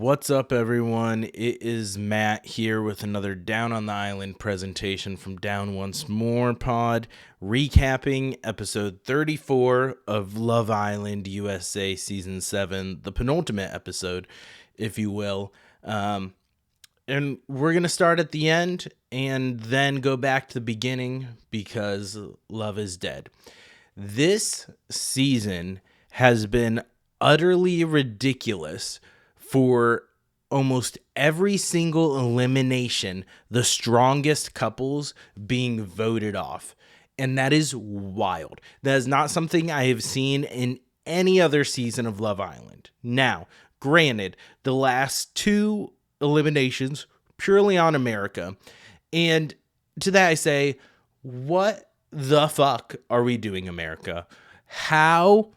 What's up, everyone? It is Matt here with another Down on the Island presentation from Down Once More Pod, recapping episode 34 of Love Island USA Season 7, the penultimate episode, if you will. And we're going to start at the end and then go back to the beginning because love is dead. This season has been utterly ridiculous. For almost every single elimination, the strongest couples being voted off. And that is wild. That is not something I have seen in any other season of Love Island. Now, granted, the last two eliminations, purely on America. And to that I say, what the fuck are we doing, America? How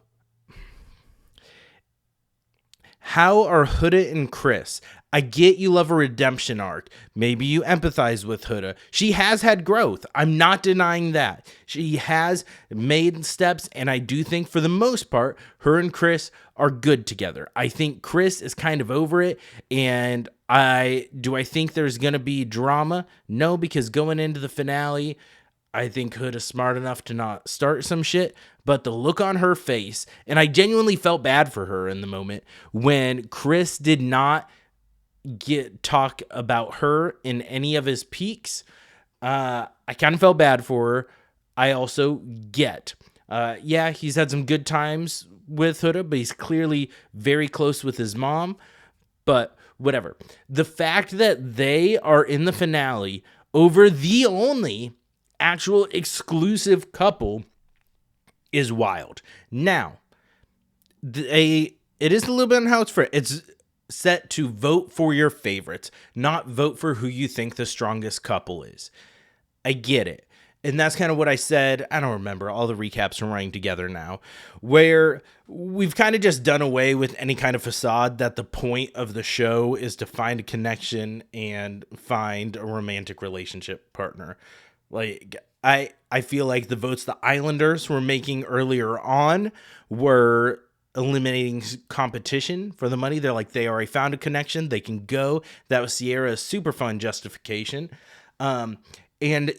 are Huda and Chris? I get you love a redemption arc. Maybe you empathize with Huda. She has had growth. I'm not denying that. She has made steps, and I do think for the most part, her and Chris are good together. I think Chris is kind of over it, and I think there's going to be drama? No, because going into the finale, I think Huda's smart enough to not start some shit, but the look on her face, and I genuinely felt bad for her in the moment when Chris did not talk about her in any of his peaks. I kind of felt bad for her. I also get, he's had some good times with Huda, but he's clearly very close with his mom, but whatever. The fact that they are in the finale over the only actual exclusive couple is wild. Now, it is a little bit on how it's set to vote for your favorites, not vote for who you think the strongest couple is. I get it. And that's kind of what I said. I don't remember. All the recaps are running together now, where we've kind of just done away with any kind of facade that the point of the show is to find a connection and find a romantic relationship partner. Like, I feel like the votes the Islanders were making earlier on were eliminating competition for the money. They're like, they already found a connection. They can go. That was Sierra's super fun justification. And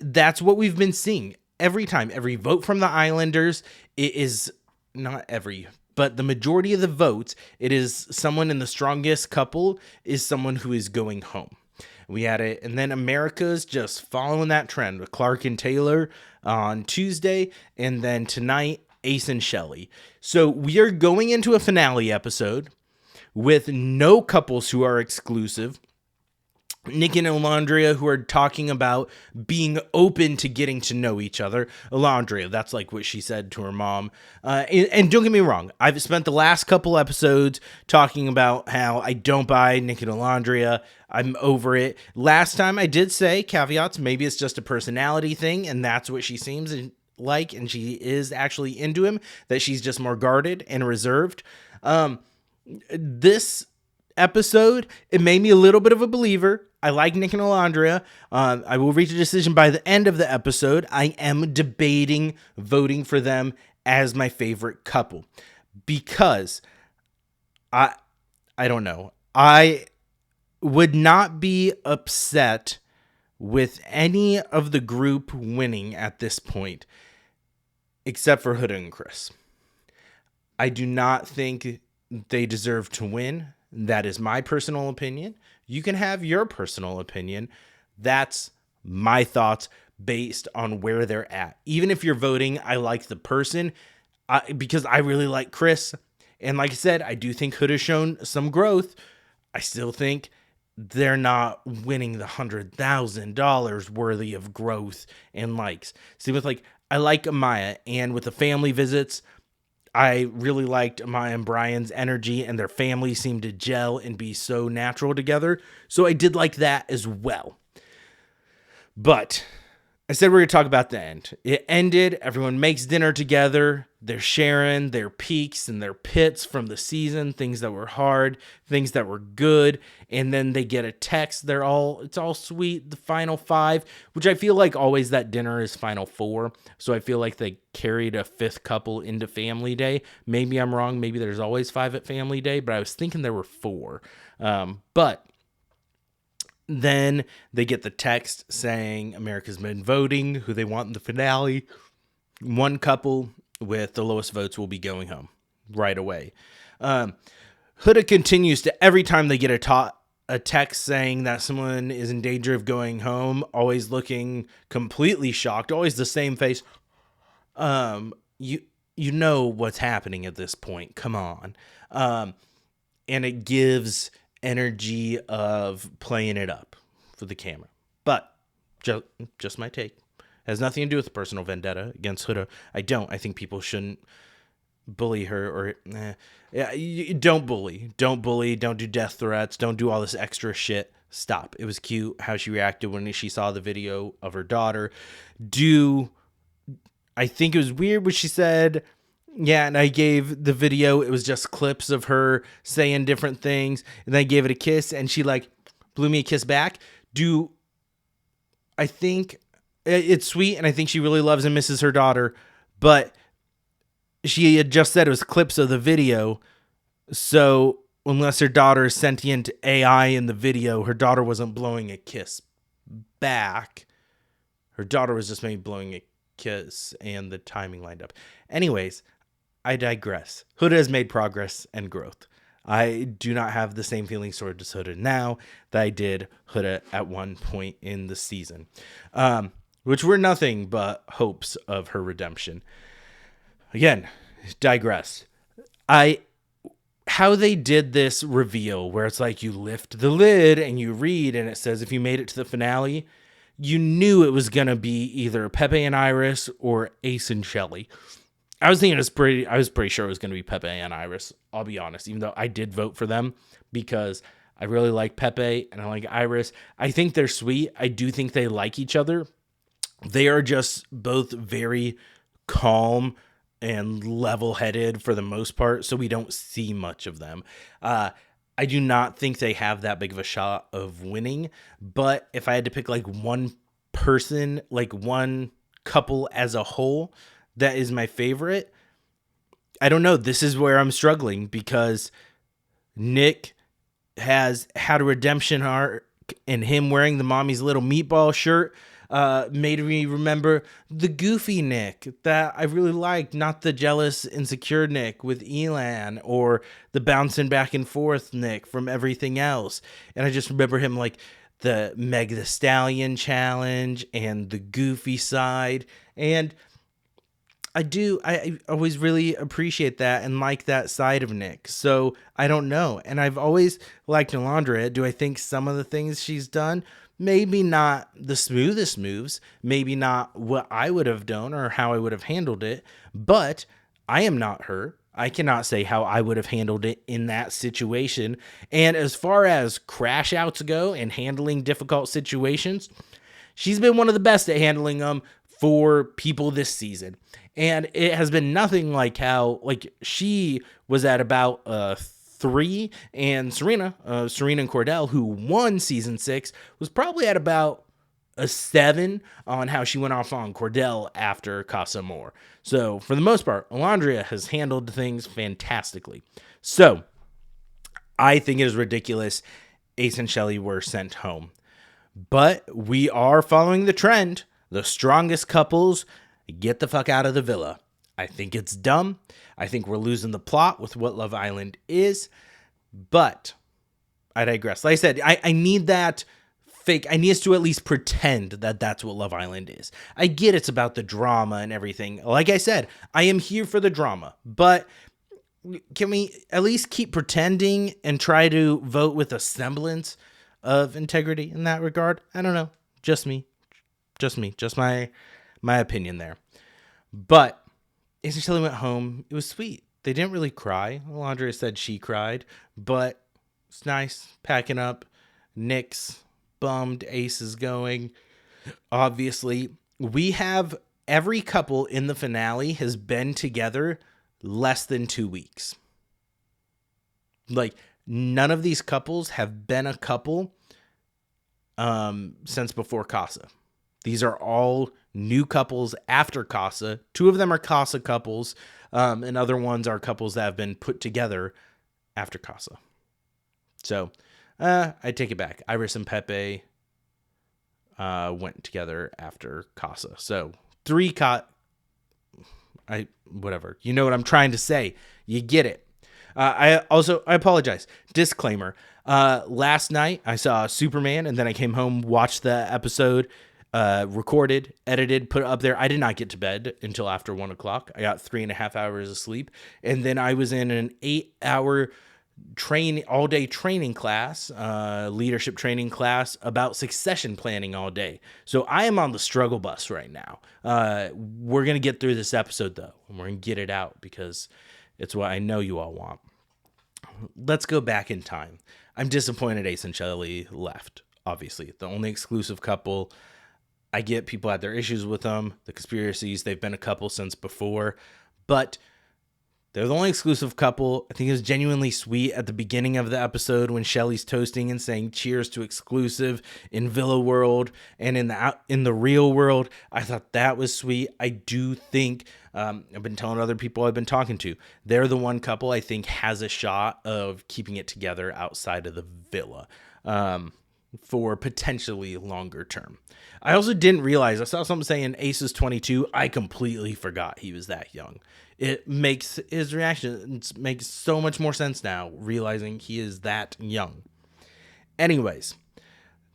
that's what we've been seeing every time. Every vote from the Islanders, it is not every, but the majority of the votes, it is someone in the strongest couple is someone who is going home. We had it, and then America's just following that trend with Clark and Taylor on Tuesday, and then tonight, Ace and Shelley. So we are going into a finale episode with no couples who are exclusive. Nick and Alondria, who are talking about being open to getting to know each other. Alondria, that's like what she said to her mom. And don't get me wrong, I've spent the last couple episodes talking about how I don't buy Nick and Alondria. I'm over it. Last time I did say, caveats, maybe it's just a personality thing, and that's what she seems like, and she is actually into him, that she's just more guarded and reserved. This episode, it made me a little bit of a believer. I like Nick and Alondria. I will reach a decision by the end of the episode. I am debating voting for them as my favorite couple because I don't know. I would not be upset with any of the group winning at this point, except for Huda and Chris. I do not think they deserve to win. That is my personal opinion. You can have your personal opinion. That's my thoughts based on where they're at. Even if you're voting, I like the person because I really like Chris. And like I said, I do think Hood has shown some growth. I still think they're not winning the $100,000 worthy of growth and likes. See, with I like Amaya, and with the family visits, I really liked Amaya and Brian's energy, and their family seemed to gel and be so natural together. So I did like that as well. But I said we're going to talk about the end. It ended. Everyone makes dinner together. They're sharing their peaks and their pits from the season, things that were hard, things that were good. And then they get a text. It's all sweet. The final five, which I feel like always that dinner is final four. So I feel like they carried a fifth couple into Family Day. Maybe I'm wrong. Maybe there's always five at Family Day, but I was thinking there were four. But then they get the text saying America's been voting who they want in the finale. One couple with the lowest votes will be going home right away. Huda continues to, every time they get a text saying that someone is in danger of going home, always looking completely shocked, always the same face. You know what's happening at this point. Come on. And it gives energy of playing it up for the camera. But just my take. Has nothing to do with personal vendetta against Huda. I think people shouldn't bully her or don't bully. Don't bully. Don't do death threats. Don't do all this extra shit. Stop. It was cute how she reacted when she saw the video of her daughter. I think it was weird what she said. Yeah, and I gave the video, it was just clips of her saying different things, and then I gave it a kiss, and she, like, blew me a kiss back. I think it's sweet, and I think she really loves and misses her daughter, but she had just said it was clips of the video, so unless her daughter is sentient AI in the video, her daughter wasn't blowing a kiss back. Her daughter was just maybe blowing a kiss, and the timing lined up. Anyways, I digress. Huda has made progress and growth. I do not have the same feelings towards Huda now that I did Huda at one point in the season, which were nothing but hopes of her redemption. Again, digress. How they did this reveal where it's like you lift the lid and you read and it says if you made it to the finale, you knew it was going to be either Pepe and Iris or Ace and Shelly. I was pretty sure it was going to be Pepe and Iris. I'll be honest, even though I did vote for them because I really like Pepe and I like Iris. I think they're sweet. I do think they like each other. They are just both very calm and level-headed for the most part, so we don't see much of them. I do not think they have that big of a shot of winning, but if I had to pick like one person, like one couple as a whole, that is my favorite. I don't know. This is where I'm struggling because Nick has had a redemption arc and him wearing the mommy's little meatball shirt made me remember the goofy Nick that I really liked, not the jealous, insecure Nick with Elan or the bouncing back and forth Nick from everything else. And I just remember him like the Meg the Stallion challenge and the goofy side. And I always really appreciate that and like that side of Nick. So I don't know. And I've always liked Alondra. Do I think some of the things she's done, maybe not the smoothest moves, maybe not what I would have done or how I would have handled it, but I am not her. I cannot say how I would have handled it in that situation. And as far as crash outs go and handling difficult situations, she's been one of the best at handling them for people this season. And it has been nothing like how, like, she was at about 3, and Serena and Cordell, who won season 6, was probably at about a 7 on how she went off on Cordell after Casa Amor. So, for the most part, Alondra has handled things fantastically. So, I think it is ridiculous Ace and Shelly were sent home. But we are following the trend. The strongest couples get the fuck out of the villa. I think it's dumb. I think we're losing the plot with what Love Island is. But I digress. Like I said, I need that fake. I need us to at least pretend that that's what Love Island is. I get it's about the drama and everything. Like I said, I am here for the drama. But can we at least keep pretending and try to vote with a semblance of integrity in that regard? I don't know. Just me. Just my opinion there. But Ace and Shelly went home. It was sweet. They didn't really cry. Alondra said she cried, but it's nice packing up. Nick's bummed. Ace is going. Obviously, we have every couple in the finale has been together less than 2 weeks. Like, none of these couples have been a couple since before Casa. These are all new couples after Casa. 2 of them are Casa couples, and other ones are couples that have been put together after Casa. So, I take it back. Iris and Pepe went together after Casa. So, 3 whatever. You know what I'm trying to say. You get it. I apologize. Disclaimer. Last night I saw Superman, and then I came home, watched the episode, recorded, edited, put it up there. I did not get to bed until after 1 o'clock. I got 3.5 hours of sleep. And then I was in an 8-hour all day training class, leadership training class about succession planning all day. So I am on the struggle bus right now. We're going to get through this episode though, and we're going to get it out because it's what I know you all want. Let's go back in time. I'm disappointed Ace and Shelley left, obviously. The only exclusive couple. I get people had their issues with them, the conspiracies, they've been a couple since before, but they're the only exclusive couple. I think it was genuinely sweet at the beginning of the episode when Shelley's toasting and saying cheers to exclusive in Villa World and in the real world. I thought that was sweet. I do think, I've been telling other people I've been talking to, they're the one couple I think has a shot of keeping it together outside of the villa for potentially longer term. I also didn't realize, I saw something saying Ace is 22. I completely forgot he was that young. It makes his reaction makes so much more sense now, realizing he is that young. Anyways,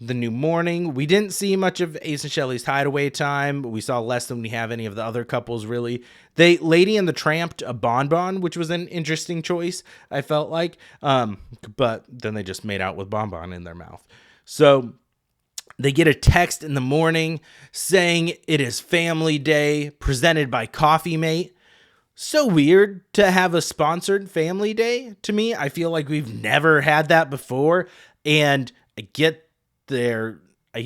the new morning, we didn't see much of Ace and Shelley's hideaway time. We saw less than we have any of the other couples, really. Lady and the Tramp a Bonbon, which was an interesting choice, I felt like. But then they just made out with Bonbon in their mouth. So they get a text in the morning saying it is family day, presented by Coffee Mate. So weird to have a sponsored family day to me. I feel like we've never had that before. And I get I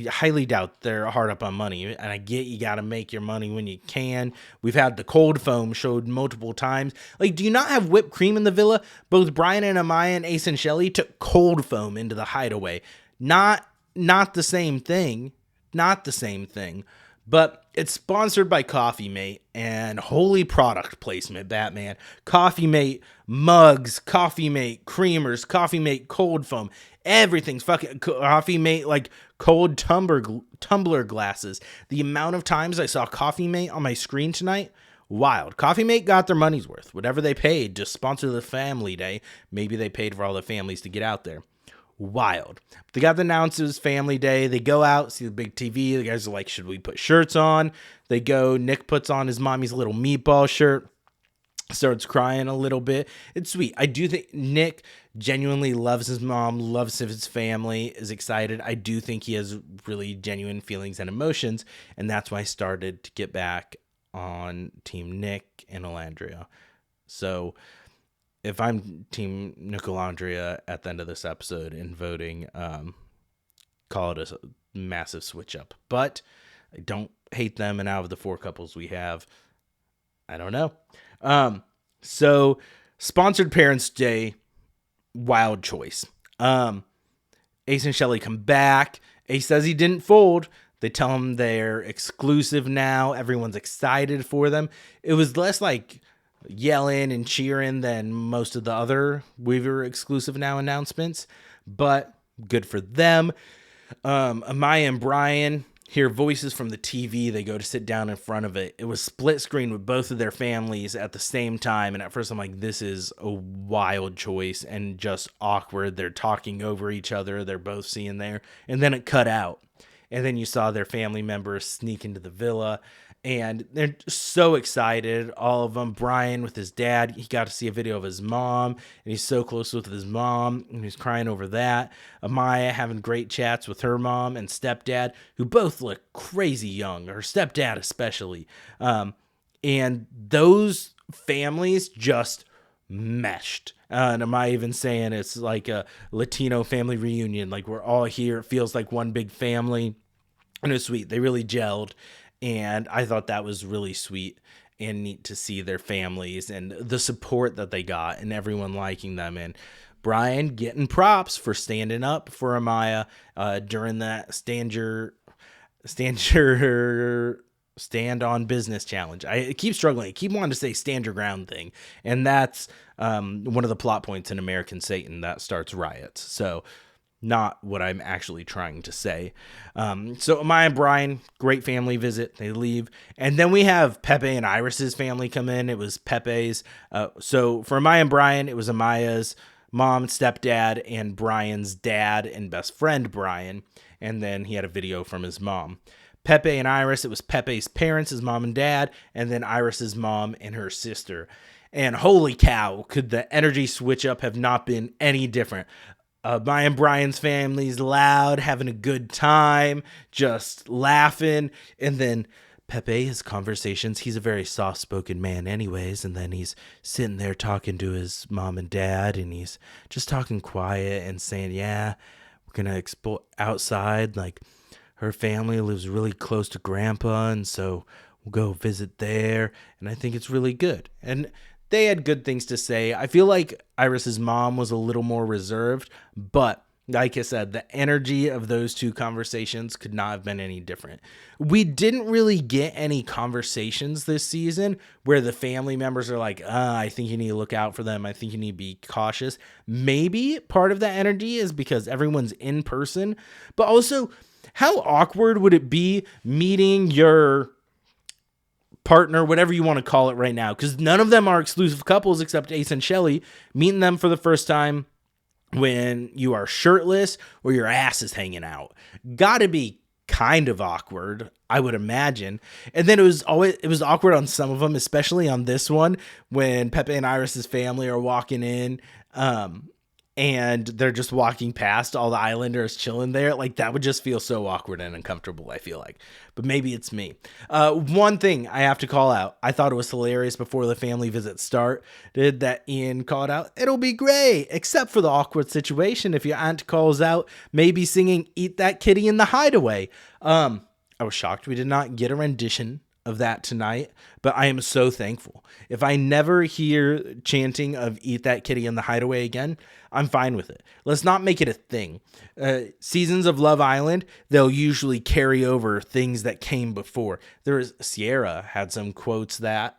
highly doubt they're hard up on money. And I get you got to make your money when you can. We've had the cold foam showed multiple times. Like, do you not have whipped cream in the villa? Both Brian and Amaya and Ace and Shelley took cold foam into the hideaway. Not the same thing. Not the same thing. But it's sponsored by Coffee Mate, and holy product placement, Batman. Coffee Mate mugs, Coffee Mate creamers, Coffee Mate cold foam. Everything's fucking Coffee Mate, like cold tumbler glasses. The amount of times I saw Coffee Mate on my screen tonight, wild. Coffee Mate got their money's worth. Whatever they paid to sponsor the family day, maybe they paid for all the families to get out there. Wild. They got the announcers family day. They go out, see the big TV. The guys are like, should we put shirts on? They go, Nick puts on his mommy's little meatball shirt, starts crying a little bit. It's sweet. I do think Nick genuinely loves his mom, loves his family, is excited. I do think he has really genuine feelings and emotions, and that's why I started to get back on Team Nick and Alandria. So if I'm Team Nicolandria at the end of this episode in voting, call it a massive switch up. But I don't hate them, and out of the 4 couples we have, I don't know. So sponsored Parents' Day, wild choice. Ace and Shelley come back. Ace says he didn't fold. They tell him they're exclusive now. Everyone's excited for them. It was less like yelling and cheering than most of the other Weaver exclusive now announcements, but good for them. Amaya and Brian hear voices from the TV. They go to sit down in front of it. It was split screen with both of their families at the same time, and at first I'm like, this is a wild choice and just awkward. They're talking over each other. They're both seeing there, and then it cut out, and then you saw their family members sneak into the villa. And they're so excited, all of them. Brian with his dad, he got to see a video of his mom, and he's so close with his mom, and he's crying over that. Amaya having great chats with her mom and stepdad, who both look crazy young, her stepdad especially. And those families just meshed. And Amaya even saying it's like a Latino family reunion, like we're all here. It feels like one big family. And it was sweet. They really gelled. And I thought that was really sweet and neat to see their families and the support that they got and everyone liking them. And Brian getting props for standing up for Amaya during that stand on business challenge. I keep struggling. I keep wanting to say stand your ground thing. And that's one of the plot points in American Satan that starts riots. So not what I'm actually trying to say. So Amaya and Brian, great family visit. They leave. And then we have Pepe and Iris's family come in. It was Pepe's. So for Amaya and Brian, it was Amaya's mom, stepdad, and Brian's dad and best friend, Brian. And then he had a video from his mom. Pepe and Iris, it was Pepe's parents, his mom and dad, and then Iris's mom and her sister. And holy cow, could the energy switch up have not been any different? My and Brian's family's loud, having a good time, just laughing. And then Pepe, his conversations, he's a very soft-spoken man anyways. And then he's sitting there talking to his mom and dad, and he's just talking quiet and saying, yeah, we're going to explore outside. Like, her family lives really close to Grandpa, and so we'll go visit there. And I think it's really good. And they had good things to say. I feel like Iris's mom was a little more reserved, but like I said, the energy of those two conversations could not have been any different. We didn't really get any conversations this season where the family members are like, I think you need to look out for them. I think you need to be cautious. Maybe part of that energy is because everyone's in person, but also how awkward would it be meeting your partner, whatever you want to call it right now, because none of them are exclusive couples except Ace and Shelly, meeting them for the first time when you are shirtless or your ass is hanging out. Gotta be kind of awkward, I would imagine. And then it was awkward on some of them, especially on this one when Pepe and Iris's family are walking in, and they're just walking past all the Islanders chilling there. Like, that would just feel so awkward and uncomfortable, I feel like. But maybe it's me. One thing I have to call out. I thought it was hilarious before the family visit started that Ian called out, it'll be great, except for the awkward situation if your aunt calls out, maybe singing Eat That Kitty in the Hideaway. I was shocked we did not get a rendition of that tonight, but I am so thankful. If I never hear chanting of Eat That Kitty in the Hideaway again, I'm fine with it. Let's not make it a thing. Seasons of Love Island, they'll usually carry over things that came before. Sierra had some quotes that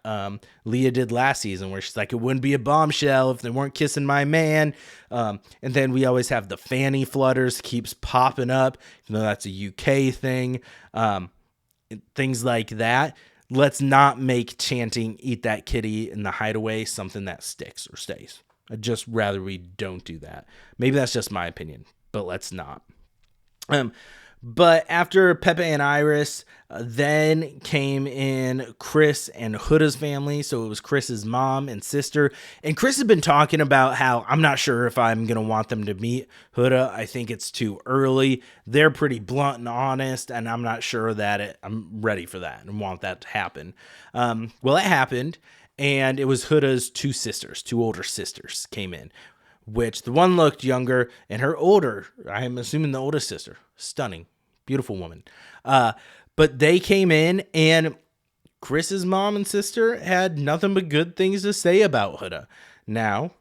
Leah did last season where she's like, it wouldn't be a bombshell if they weren't kissing my man. And then we always have the fanny flutters keeps popping up. You know, that's a UK thing. Things like that. Let's not make chanting Eat That Kitty in the Hideaway something that sticks or stays. I'd just rather we don't do that. Maybe that's just my opinion, but let's not. But after Pepe and Iris, then came in Chris and Huda's family. So it was Chris's mom and sister. And Chris has been talking about how I'm not sure if I'm going to want them to meet Huda. I think it's too early. They're pretty blunt and honest, and I'm not sure that I'm ready for that and want that to happen. Well, it happened, and it was Huda's two older sisters came in, which the one looked younger, and her older, I'm assuming the oldest sister, stunning. Beautiful woman. But they came in, and Chris's mom and sister had nothing but good things to say about Huda. Now,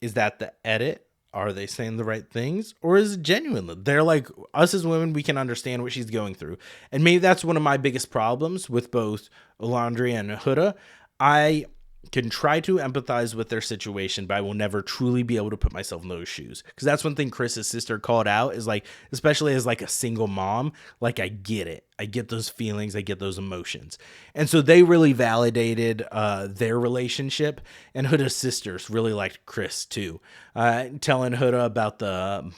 is that the edit? Are they saying the right things? Or is it genuine? They're like, us as women, we can understand what she's going through. And maybe that's one of my biggest problems with both Alondria and Huda. I can try to empathize with their situation, but I will never truly be able to put myself in those shoes. Because that's one thing Chris's sister called out is like, especially as like a single mom, like I get it. I get those feelings. I get those emotions. And so they really validated their relationship. And Huda's sisters really liked Chris too. Telling Huda about the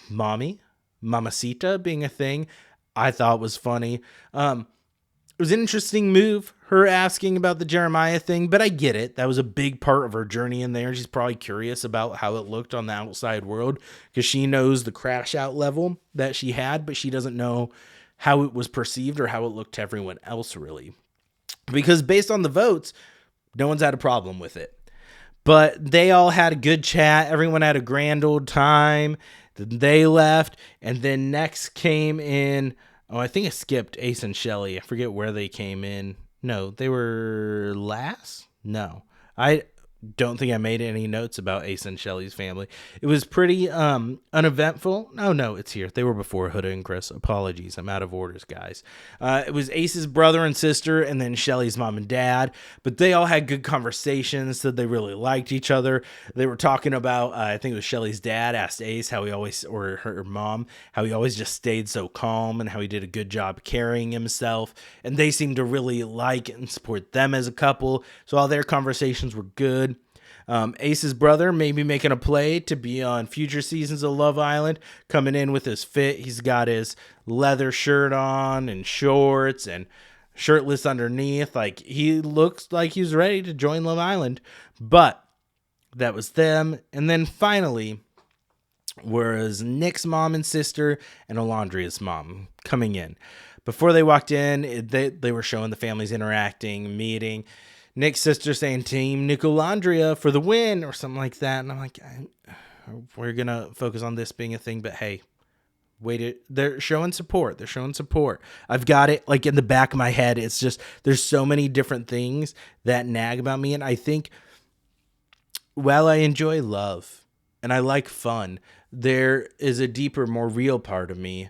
mamacita being a thing, I thought was funny. It was an interesting move, her asking about the Jeremiah thing, but I get it. That was a big part of her journey in there. She's probably curious about how it looked on the outside world because she knows the crash out level that she had, but she doesn't know how it was perceived or how it looked to everyone else, really. Because based on the votes, no one's had a problem with it. But they all had a good chat. Everyone had a grand old time. Then they left. And then next came in Oh, I think I skipped Ace and Shelly. I forget where they came in. No, they were last? No. I don't think I made any notes about Ace and Shelly's family. It was pretty uneventful. No, it's here. They were before Huda and Chris. Apologies. I'm out of orders, guys. It was Ace's brother and sister and then Shelly's mom and dad, but they all had good conversations, said they really liked each other. They were talking about I think it was Shelly's dad asked Ace how he always, or her mom, how he always just stayed so calm and how he did a good job carrying himself, and they seemed to really like and support them as a couple. So all their conversations were good. Ace's brother maybe making a play to be on future seasons of Love Island, coming in with his fit. He's got his leather shirt on and shorts and shirtless underneath. Like, he looks like he's ready to join Love Island. But that was them. And then finally, was Nick's mom and sister and Alondria's mom coming in. Before they walked in, they were showing the families interacting, meeting. Nick's sister saying Team Nicolandria for the win or something like that. And I'm like, we're going to focus on this being a thing. But hey, wait, they're showing support. They're showing support. I've got it like in the back of my head. It's just, there's so many different things that nag about me. And I think while I enjoy love and I like fun, there is a deeper, more real part of me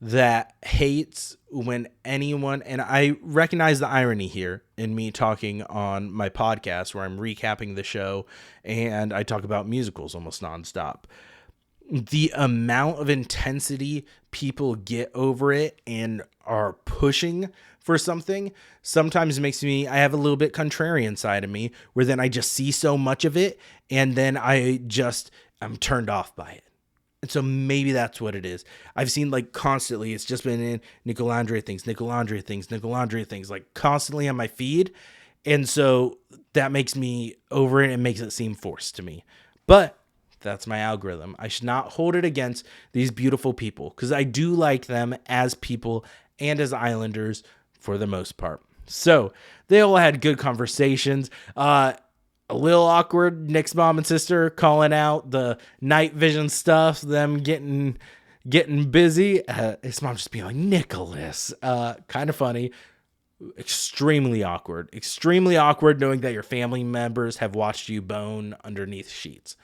that hates when anyone, and I recognize the irony here in me talking on my podcast where I'm recapping the show and I talk about musicals almost nonstop. The amount of intensity people get over it and are pushing for something sometimes makes me, I have a little bit contrarian side of me where then I just see so much of it and then I'm turned off by it. And so maybe that's what it is. I've seen like constantly, it's just been in Nicolandria things, like constantly on my feed. And so that makes me over it and makes it seem forced to me. But that's my algorithm. I should not hold it against these beautiful people because I do like them as people and as Islanders for the most part. So they all had good conversations. A little awkward, Nick's mom and sister calling out the night vision stuff, them getting busy. His mom just being like, Nicholas. Kind of funny. Extremely awkward knowing that your family members have watched you bone underneath sheets.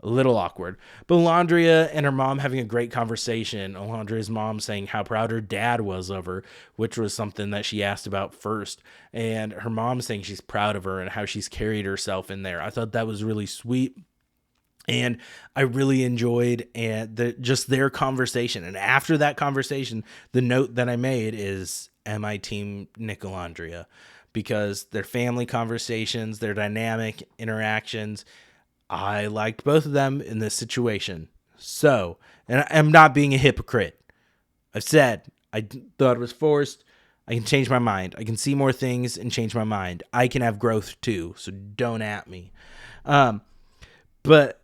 A little awkward. But Alondria and her mom having a great conversation. Alondria's mom saying how proud her dad was of her, which was something that she asked about first. And her mom saying she's proud of her and how she's carried herself in there. I thought that was really sweet. And I really enjoyed just their conversation. And after that conversation, the note that I made is, am I Team Nicolandria? Because their family conversations, their dynamic interactions, I liked both of them in this situation. So, and I'm not being a hypocrite. I've said I thought it was forced. I can change my mind. I can see more things and change my mind. I can have growth too, so don't at me. But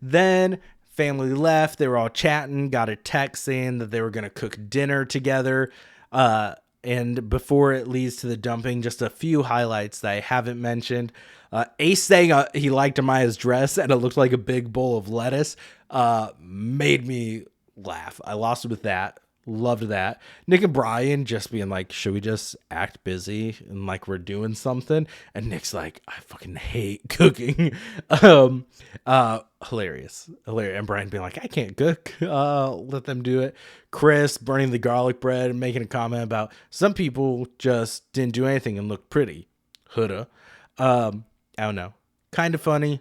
then family left. They were all chatting, got a text saying that they were going to cook dinner together. And before it leads to the dumping, just a few highlights that I haven't mentioned. Ace saying he liked Amaya's dress and it looked like a big bowl of lettuce made me laugh. I lost it with that. Loved that. Nick and Brian just being like, should we just act busy and like we're doing something? And Nick's like, I fucking hate cooking. Hilarious. And Brian being like, I can't cook. Let them do it. Chris burning the garlic bread and making a comment about some people just didn't do anything and looked pretty. Huda. I don't know. Kind of funny.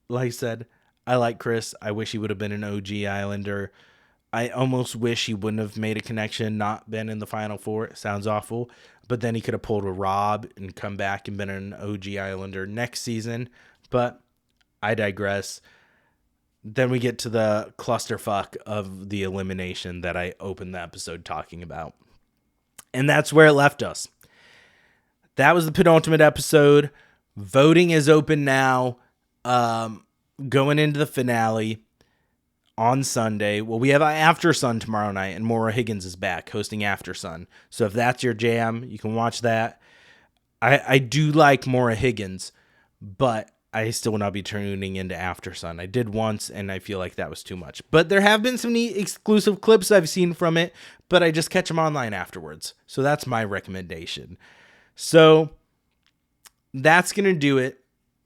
Like I said, I like Chris. I wish he would have been an OG Islander. I almost wish he wouldn't have made a connection, not been in the Final Four. It sounds awful. But then he could have pulled a Rob and come back and been an OG Islander next season. But I digress. Then we get to the clusterfuck of the elimination that I opened the episode talking about. And that's where it left us. That was the penultimate episode. Voting is open now. Going into the finale on Sunday. Well, we have After Sun tomorrow night, and Maura Higgins is back hosting After Sun. So if that's your jam, you can watch that. I do like Maura Higgins, but I still will not be tuning into After Sun. I did once, and I feel like that was too much. But there have been some neat exclusive clips I've seen from it, but I just catch them online afterwards. So that's my recommendation. So that's going to do it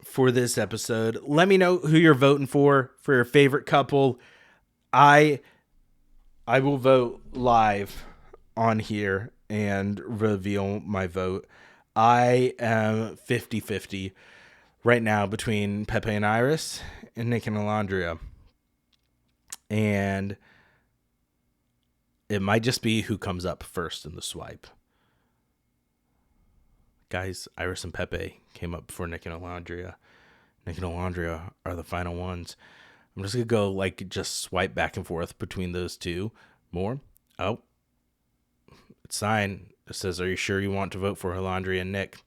for this episode. Let me know who you're voting for your favorite couple. I will vote live on here and reveal my vote. I am 50-50 right now between Pepe and Iris and Nick and Alondria. And it might just be who comes up first in the swipe. Guys, Iris and Pepe came up before Nick and Alondria. Nick and Alondria are the final ones. I'm just going to go just swipe back and forth between those two more. Oh, it's signed. It says, are you sure you want to vote for Alondria and Nick?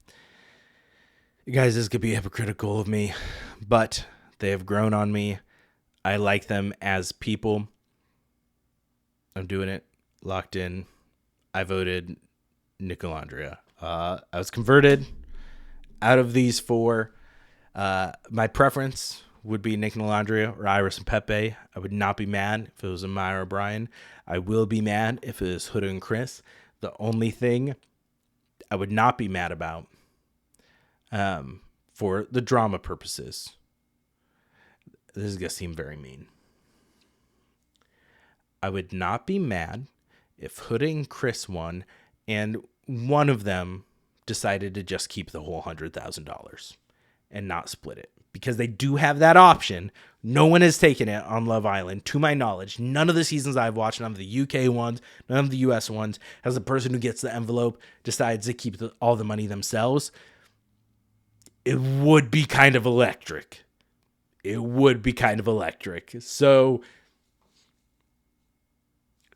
You guys, this could be hypocritical of me, but they have grown on me. I like them as people. I'm doing it. Locked in. I voted Nick and Alondria. I was converted out of these four. My preference would be Nick and Alondria or Iris and Pepe. I would not be mad if it was Amaya or Brian. I will be mad if it is Huda and Chris. The only thing I would not be mad about, for the drama purposes, this is going to seem very mean. I would not be mad if Huda and Chris won and one of them decided to just keep the whole $100,000 and not split it, because they do have that option. No one has taken it on Love Island, to my knowledge. None of the seasons I've watched, none of the UK ones, none of the US ones, has the person who gets the envelope decides to keep all the money themselves. It would be kind of electric. So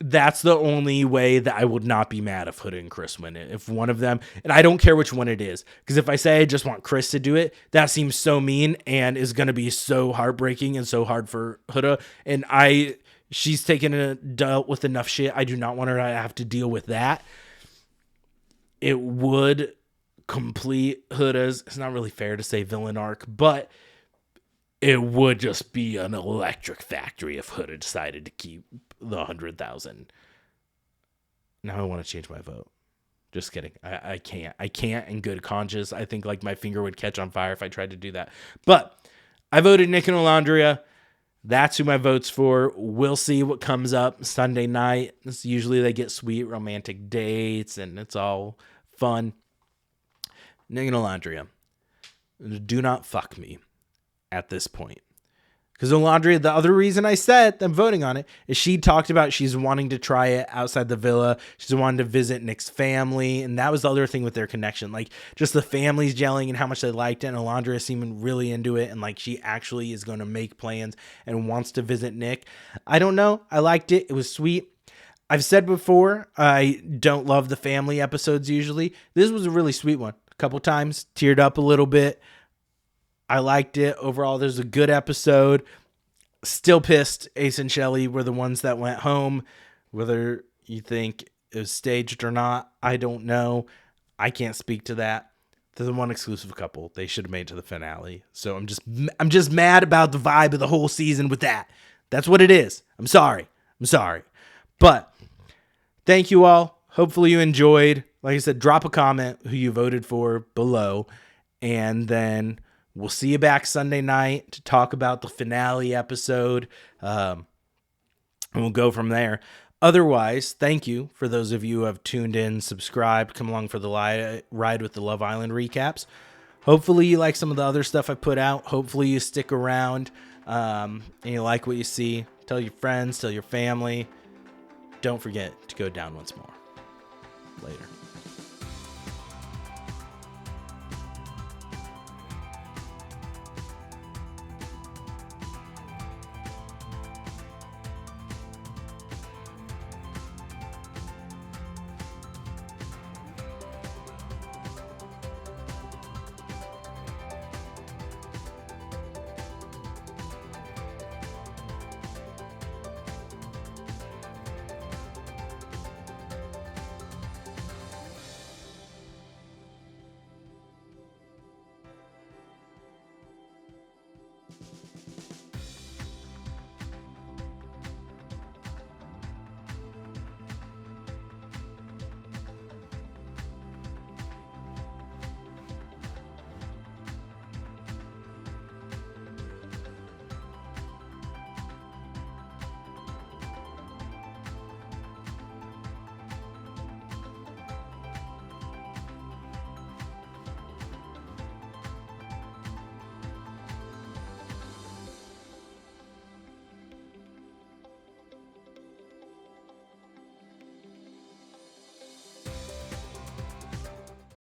that's the only way that I would not be mad if Huda and Chris win it. If one of them, and I don't care which one it is, because if I say I just want Chris to do it, that seems so mean and is going to be so heartbreaking and so hard for Huda. And she's dealt with enough shit. I do not want her to have to deal with that. It would complete Huda's, it's not really fair to say villain arc, but it would just be an electric factory if Huda decided to keep the 100,000. Now I want to change my vote. Just kidding. I can't in good conscience. I think my finger would catch on fire if I tried to do that. But I voted Nick and Alondria. That's who my vote's for. We'll see what comes up Sunday night. Usually they get sweet romantic dates and it's all fun. Nick and Alondria, do not fuck me at this point. Because Alondria, the other reason I said I'm voting on it is she talked about she's wanting to try it outside the villa. She's wanting to visit Nick's family. And that was the other thing with their connection. Just the families gelling and how much they liked it. And Alondria seeming really into it. And she actually is going to make plans and wants to visit Nick. I don't know. I liked it. It was sweet. I've said before, I don't love the family episodes usually. This was a really sweet one. A couple times, teared up a little bit. I liked it. Overall, there's a good episode. Still pissed Ace and Shelley were the ones that went home. Whether you think it was staged or not, I don't know. I can't speak to that. They're the one exclusive couple. They should have made it to the finale. So I'm just mad about the vibe of the whole season with that. That's what it is. I'm sorry. But thank you all. Hopefully you enjoyed. Like I said, drop a comment who you voted for below. And then we'll see you back Sunday night to talk about the finale episode. And we'll go from there. Otherwise, thank you for those of you who have tuned in, subscribed, come along for the ride with the Love Island recaps. Hopefully you like some of the other stuff I put out. Hopefully you stick around and you like what you see. Tell your friends, tell your family. Don't forget to go down once more. Later.